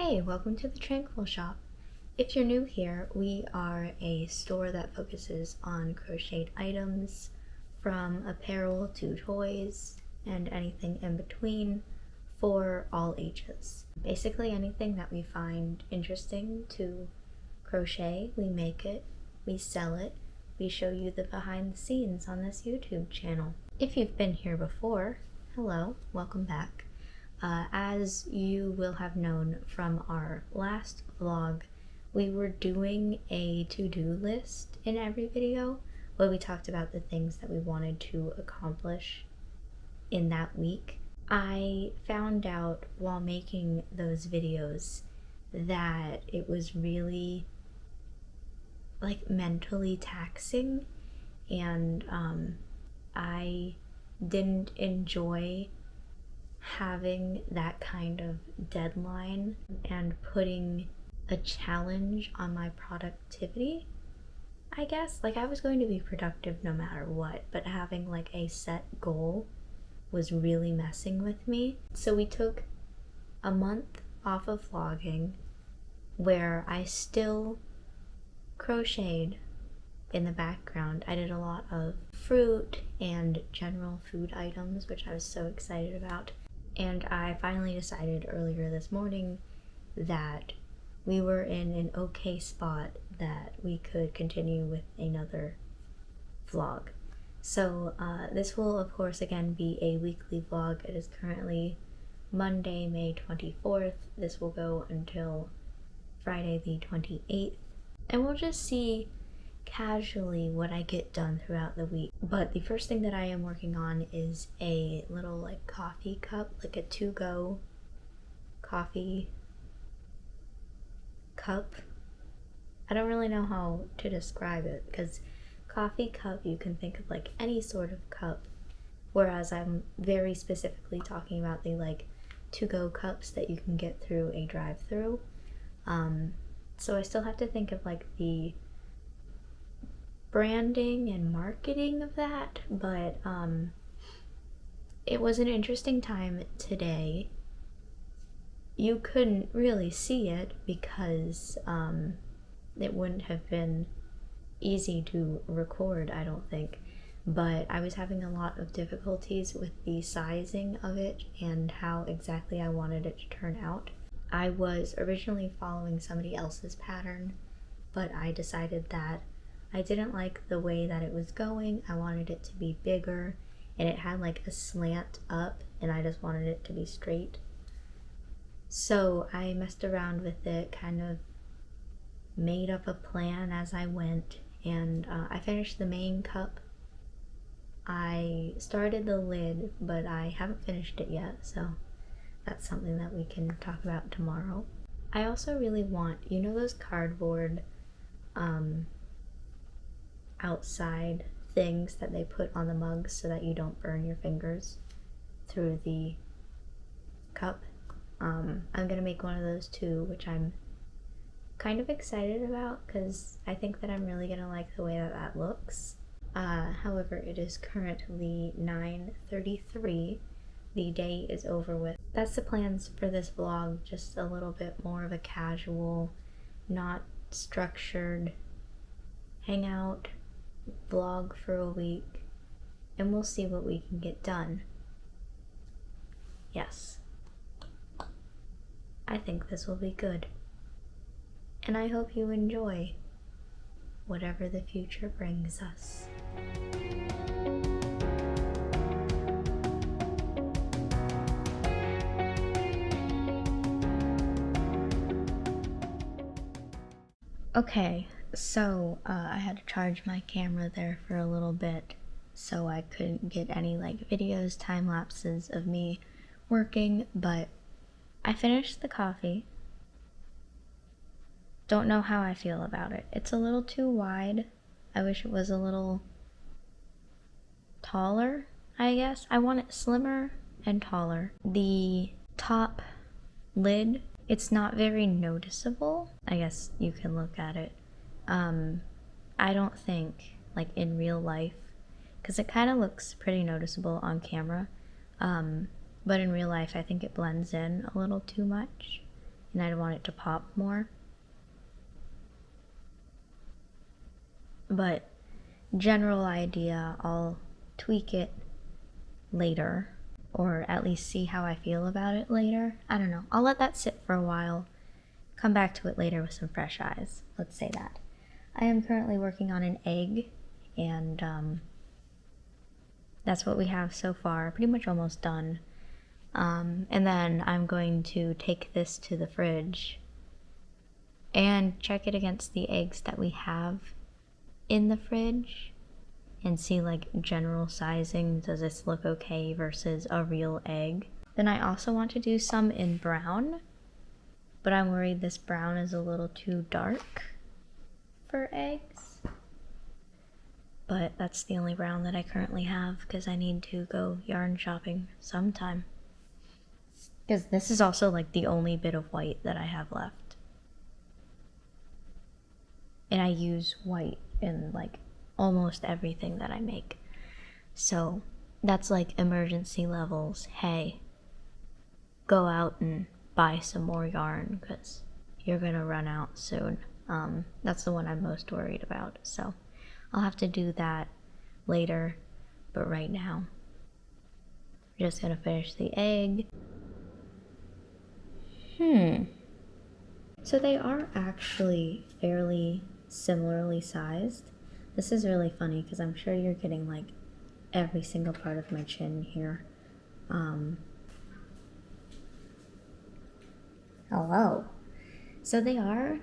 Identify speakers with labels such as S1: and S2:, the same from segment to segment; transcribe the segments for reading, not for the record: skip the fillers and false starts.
S1: Hey, welcome to the Tranquil Shop. If you're new here, we are a store that focuses on crocheted items from apparel to toys and anything in between for all ages. Basically anything that we find interesting to crochet, we make it, we sell it, we show you the behind the scenes on this YouTube channel. If you've been here before, hello, welcome back. As you will have known from our last vlog, we were doing a to-do list in every video where we talked about the things that we wanted to accomplish in that week. I found out while making those videos that it was really mentally taxing, and I didn't enjoy having that kind of deadline and putting a challenge on my productivity, I guess. I was going to be productive no matter what, but having a set goal was really messing with me. So we took a month off of vlogging where I still crocheted in the background. I did a lot of fruit and general food items, which I was so excited about. And I finally decided earlier this morning that we were in an okay spot that we could continue with another vlog. So this will of course again be a weekly vlog. It is currently Monday, May 24th. This will go until Friday the 28th. And we'll just see casually what I get done throughout the week. But the first thing that I am working on is a little coffee cup, a to-go coffee cup. I don't really know how to describe it, because coffee cup you can think of any sort of cup, whereas I'm very specifically talking about the to-go cups that you can get through a drive-through. So I still have to think of the branding and marketing of that, but it was an interesting time today. You couldn't really see it because it wouldn't have been easy to record, I don't think, but I was having a lot of difficulties with the sizing of it and how exactly I wanted it to turn out. I was originally following somebody else's pattern, but I decided that I didn't like the way that it was going. I wanted it to be bigger, and it had a slant up, and I just wanted it to be straight. So I messed around with it, kind of made up a plan as I went, and I finished the main cup. I started the lid, but I haven't finished it yet, so that's something that we can talk about tomorrow. I also really want, those cardboard outside things that they put on the mugs so that you don't burn your fingers through the cup. I'm gonna make one of those too, which I'm kind of excited about because I think that I'm really gonna like the way that that looks. However, it is currently 9:33. The day is over with. That's the plans for this vlog, just a little bit more of a casual, not structured hangout vlog for a week, and we'll see what we can get done. Yes, I think this will be good, and I hope you enjoy whatever the future brings us. Okay, so I had to charge my camera there for a little bit so I couldn't get any videos, time lapses of me working, but I finished the coffee. Don't know how I feel about it. It's a little too wide. I wish it was a little taller, I guess. I want it slimmer and taller. The top lid, it's not very noticeable. I guess you can look at it. I don't think in real life, because it kind of looks pretty noticeable on camera, but in real life I think it blends in a little too much. and I'd want it to pop more. But general idea, I'll tweak it later, or at least see how I feel about it later. I don't know. I'll let that sit for a while, come back to it later with some fresh eyes. Let's say that. I am currently working on an egg, and that's what we have so far, pretty much almost done. And then I'm going to take this to the fridge and check it against the eggs that we have in the fridge and see like general sizing. Does this look okay versus a real egg? Then I also want to do some in brown, but I'm worried this brown is a little too dark for eggs. But that's the only brown that I currently have because I need to go yarn shopping sometime. Because this is also like the only bit of white that I have left. And I use white in like almost everything that I make. So that's like emergency levels. Hey, go out and buy some more yarn because you're gonna run out soon. That's the one I'm most worried about. So I'll have to do that later, but right now I'm just gonna finish the egg. So they are actually fairly similarly sized. This is really funny because I'm sure you're getting like every single part of my chin here. Hello. So they are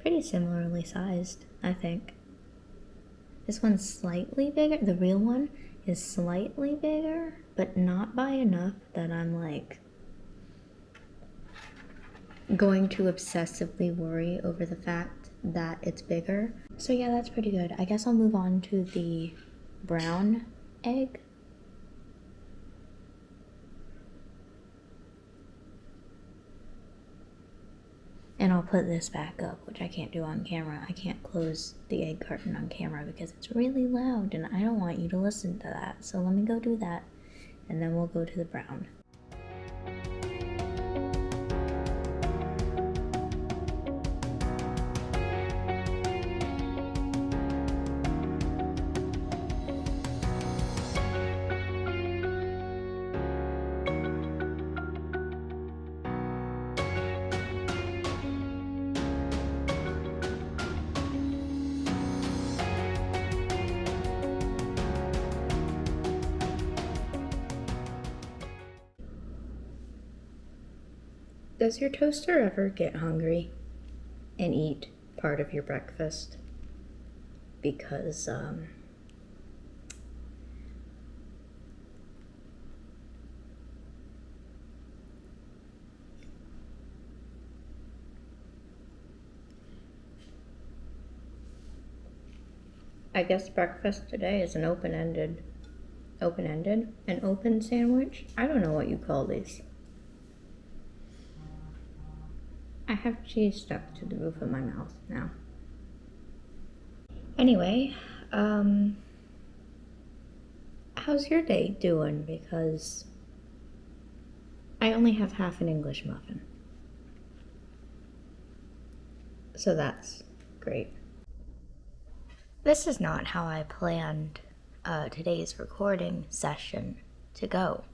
S1: pretty similarly sized, I think. This one's slightly bigger. The real one is slightly bigger, but not by enough that I'm like going to obsessively worry over the fact that it's bigger. So yeah, that's pretty good. I guess I'll move on to the brown egg. And I'll put this back up, which I can't do on camera. I can't close the egg carton on camera because it's really loud and I don't want you to listen to that. So let me go do that and then we'll go to the brown. Does your toaster ever get hungry and eat part of your breakfast? Because, I guess breakfast today is an open-ended, an open sandwich? I don't know what you call these. I have cheese stuck to the roof of my mouth now. Anyway, how's your day doing? Because I only have half an English muffin. So that's great. This is not how I planned today's recording session to go.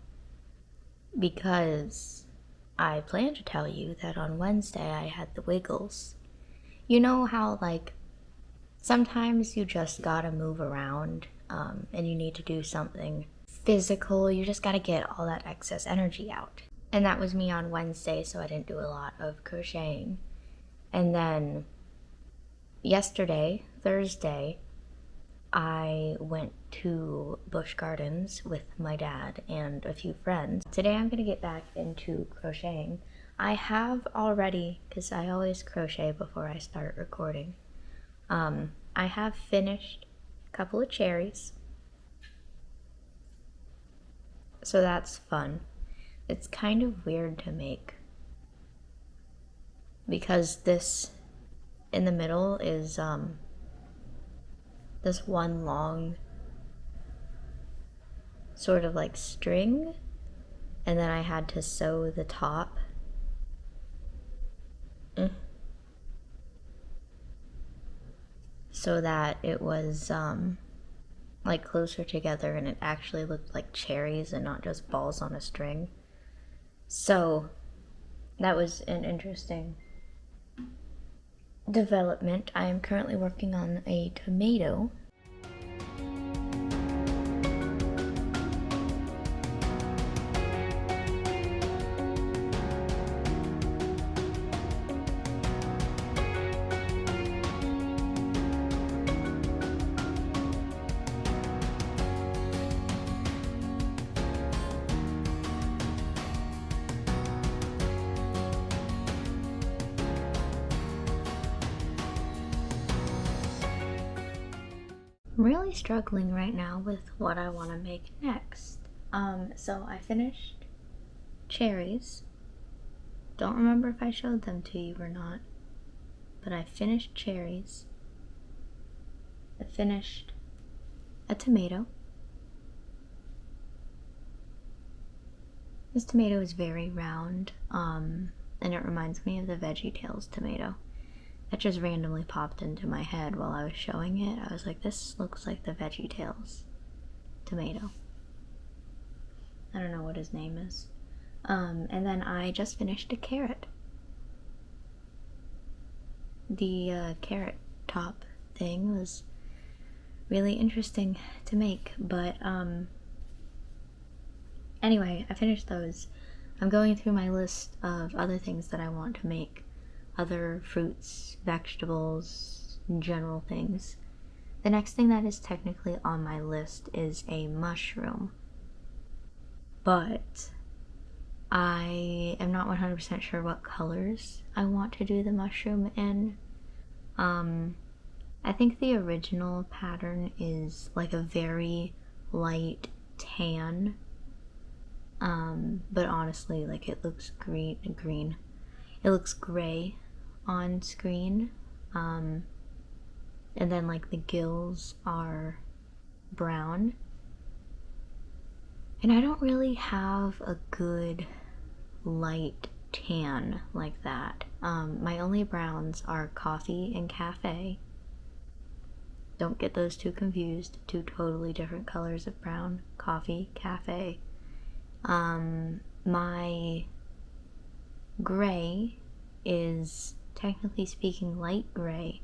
S1: Because I planned to tell you that on Wednesday I had the wiggles. You know how, like, sometimes you just gotta move around and you need to do something physical. You just gotta get all that excess energy out. And that was me on Wednesday, so I didn't do a lot of crocheting. And then yesterday, Thursday, I went to Busch Gardens with my dad and a few friends. Today I'm gonna get back into crocheting. I have already, because I always crochet before I start recording, I have finished a couple of cherries. So that's fun. It's kind of weird to make because this in the middle is this one long sort of like string, and then I had to sew the top so that it was like closer together and it actually looked like cherries and not just balls on a string. So that was an interesting development. I am currently working on a tomato. I'm really struggling right now with what I want to make next. So I finished cherries. Don't remember if I showed them to you or not, but I finished cherries. I finished a tomato. This tomato is very round, and it reminds me of the VeggieTales tomato. That just randomly popped into my head while I was showing it. I was like, this looks like the VeggieTales tomato. I don't know what his name is. And then I just finished a carrot. The carrot top thing was really interesting to make, but anyway, I finished those. I'm going through my list of other things that I want to make. Other fruits, vegetables, general things. The next thing that is technically on my list is a mushroom. But I am not 100% sure what colors I want to do the mushroom in. I think the original pattern is like a very light tan. But honestly, like it looks green. It looks gray on screen, and then like the gills are brown, and I don't really have a good light tan like that. My only browns are coffee and cafe. Don't get those two confused. Two totally different colors of brown. Coffee, cafe. My gray is technically speaking light gray,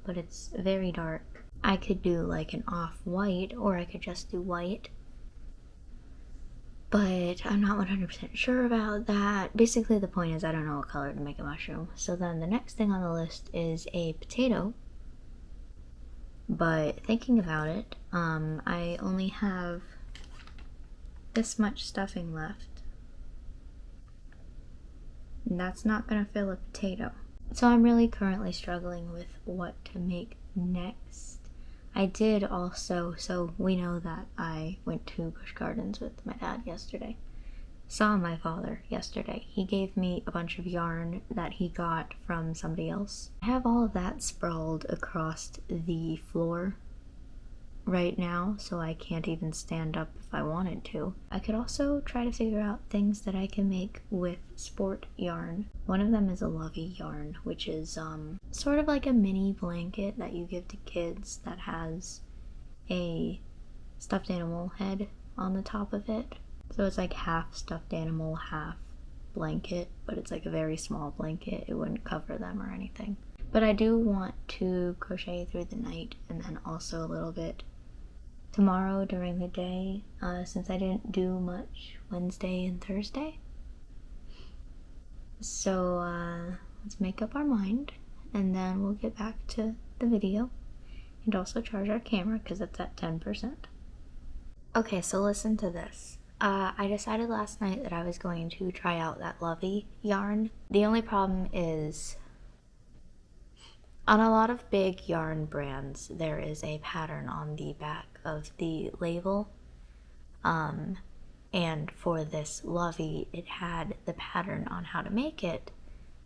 S1: but it's very dark. I could do like an off-white, or I could just do white, but I'm not 100% sure about that. Basically the point is I don't know what color to make a mushroom. So then the next thing on the list is a potato, but thinking about it, I only have this much stuffing left. And that's not gonna fill a potato. So I'm really currently struggling with what to make next. I did also, so we know that I went to Busch Gardens with my dad yesterday. Saw my father yesterday. He gave me a bunch of yarn that he got from somebody else. I have all of that sprawled across the floor right now, so I can't even stand up if I wanted to. I could also try to figure out things that I can make with sport yarn. One of them is a lovey yarn, which is sort of like a mini blanket that you give to kids that has a stuffed animal head on the top of it. So it's like half stuffed animal, half blanket, but it's like a very small blanket. It wouldn't cover them or anything. But I do want to crochet through the night, and then also a little bit tomorrow during the day, since I didn't do much Wednesday and Thursday. So let's make up our mind, and then we'll get back to the video, and also charge our camera because it's at 10%. Okay, so listen to this. I decided last night that I was going to try out that lovey yarn. The only problem is, on a lot of big yarn brands, there is a pattern on the back of the label. And for this lovey, it had the pattern on how to make it,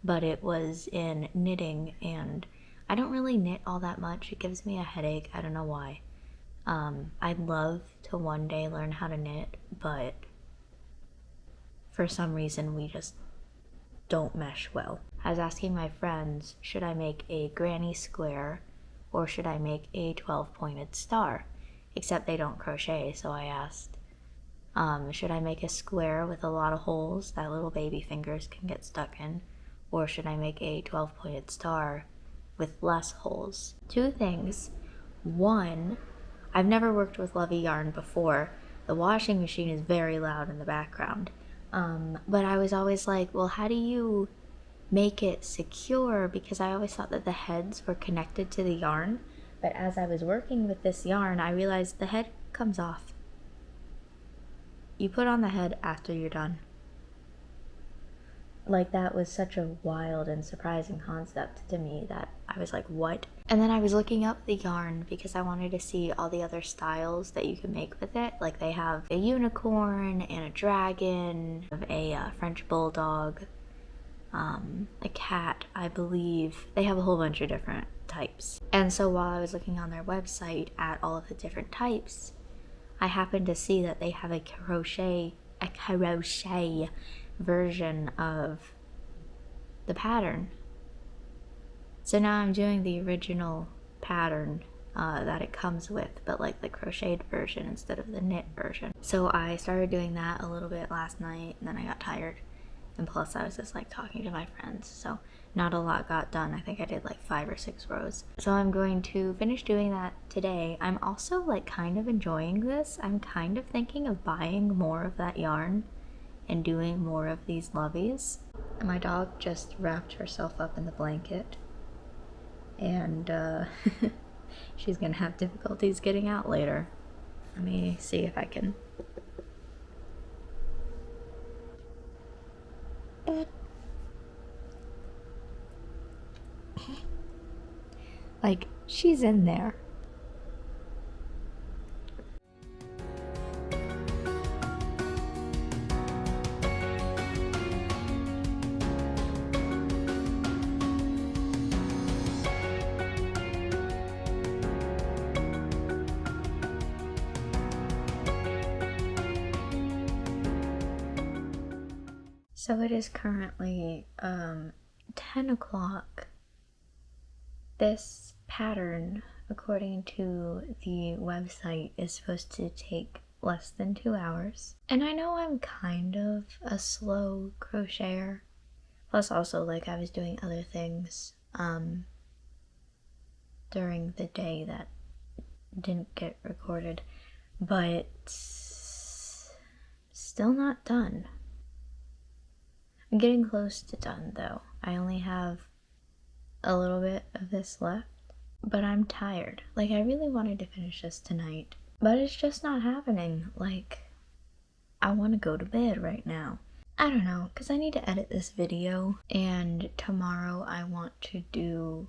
S1: but it was in knitting, and I don't really knit all that much. It gives me a headache. I don't know why. I'd love to one day learn how to knit, but for some reason we just don't mesh well. I was asking my friends, should I make a granny square or should I make a 12-pointed star? Except they don't crochet, so I asked, should I make a square with a lot of holes that little baby fingers can get stuck in, or should I make a 12-pointed star with less holes? Two things. One, I've never worked with Lovey yarn before. The washing machine is very loud in the background. But I was always like, well, how do you make it secure? Because I always thought that the heads were connected to the yarn. But as I was working with this yarn, I realized the head comes off. You put on the head after you're done. Like, that was such a wild and surprising concept to me that I was like, what? And then I was looking up the yarn because I wanted to see all the other styles that you can make with it. Like, they have a unicorn and a dragon, a French bulldog, a cat, I believe. They have a whole bunch of different types. And so while I was looking on their website at all of the different types, I happened to see that they have a crochet version of the pattern. So now I'm doing the original pattern that it comes with, but like the crocheted version instead of the knit version. So I started doing that a little bit last night, and then I got tired, and plus I was just like talking to my friends, so not a lot got done. I think I did like 5 or 6 rows. So I'm going to finish doing that today. I'm also like kind of enjoying this. I'm kind of thinking of buying more of that yarn and doing more of these loveys. My dog just wrapped herself up in the blanket, and she's gonna have difficulties getting out later. Let me see if I can. Like, she's in there. So it is currently 10 o'clock. This pattern, according to the website, is supposed to take less than 2 hours. And I know I'm kind of a slow crocheter. Plus also, like, I was doing other things during the day that didn't get recorded. But still not done. I'm getting close to done though. I only have a little bit of this left, but I'm tired. Like, I really wanted to finish this tonight, but it's just not happening. Like, I want to go to bed right now. I don't know, because I need to edit this video, and tomorrow I want to do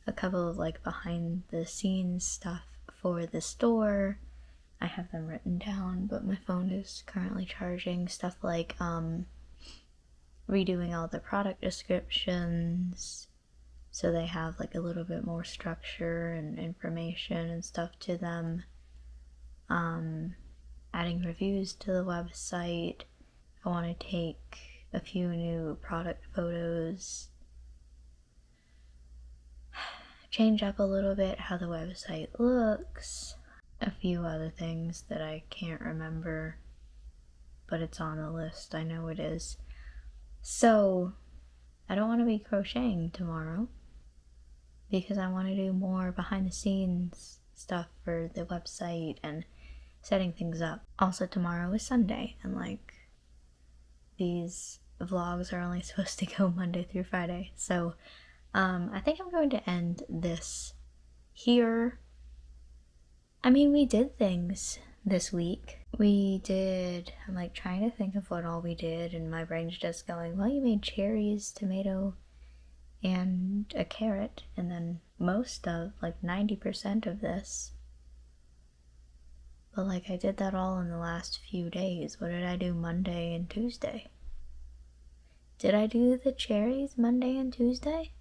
S1: a couple of like behind the scenes stuff for the store. I have them written down, but my phone is currently charging. Stuff like redoing all the product descriptions so they have like a little bit more structure and information and stuff to them. Adding reviews to the website. I want to take a few new product photos. Change up a little bit how the website looks. A few other things that I can't remember, but it's on the list. I know it is. So, I don't want to be crocheting tomorrow because I want to do more behind the scenes stuff for the website and setting things up. Also, tomorrow is Sunday, and like, these vlogs are only supposed to go Monday through Friday. So, I think I'm going to end this here. I mean, we did things this week. I'm like trying to think of what all we did, and my brain's just going, well, you made cherries, tomato, and a carrot, and then most of, like 90% of this. But like, I did that all in the last few days. What did I do Monday and Tuesday? Did I do the cherries Monday and Tuesday?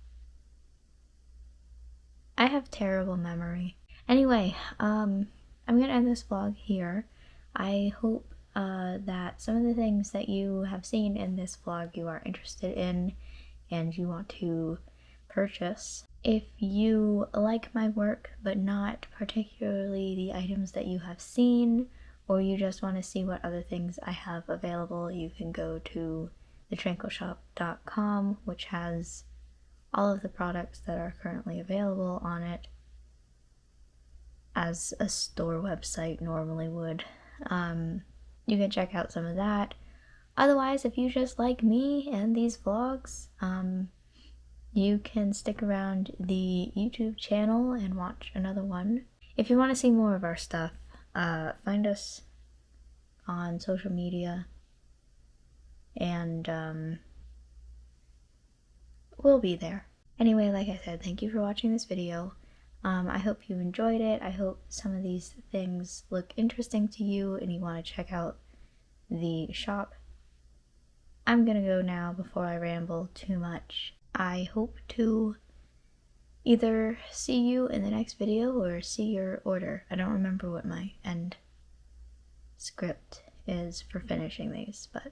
S1: I have terrible memory. Anyway, I'm gonna end this vlog here. I hope that some of the things that you have seen in this vlog you are interested in, and you want to purchase. If you like my work but not particularly the items that you have seen, or you just want to see what other things I have available, you can go to thetranquilshop.com, which has all of the products that are currently available on it, as a store website normally would. You can check out some of that. Otherwise, if you just like me and these vlogs, you can stick around the YouTube channel and watch another one. If you want to see more of our stuff, find us on social media, and we'll be there. Anyway, like I said, thank you for watching this video. I hope you enjoyed it. I hope some of these things look interesting to you and you want to check out the shop. I'm gonna go now before I ramble too much. I hope to either see you in the next video or see your order. I don't remember what my end script is for finishing these, but